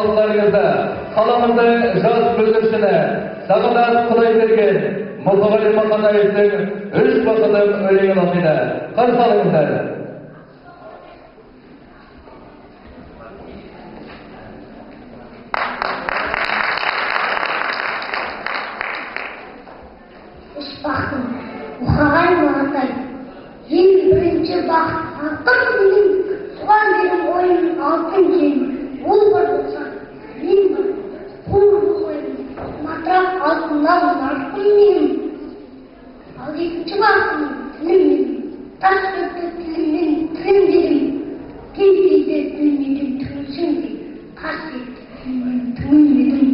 халықтарыңызда қаламызды жас бүлдіршіні Сағадат Құдайберген Мұқағали Мақатаевтың «Үш бақытым» өлеңін оқиды. Қарсы алыңыздар. Үш бақытым, Мұқағали Мақатаев. Ең бірінші бақыт, артық менің туған жерім ойым алтын жерім. Ол бар болса, мен бар, қол болайын, матырақ алтыннан марқым менің. Ал екінші бақытым, тілім менің, тас көкті тілімнен тілім дедім. Кей-кейде тілмедім түңілсін де, қасиетті тілімнен түңілмедім.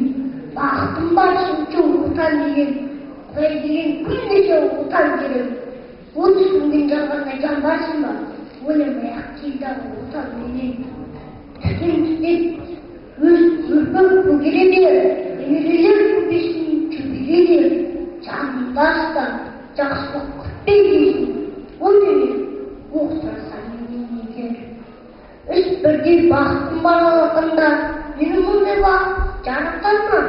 Бақытым бар шыншыл отан деген, Құдай деген күннеше отан керек. Отыз күнген жалғанда жан барсың ба, ойламай-ақ келді отан менен. Түтін түтеп, өрпіп көгере бер, немерелер көпесін чөбере бер. Жаныңда ұстап, жақсылық күтпей дейсің, ол деме, оқытырса менен егер. Үш бірдей бақытым бар алақанда, менің мұндай бақыт жарықтан ма?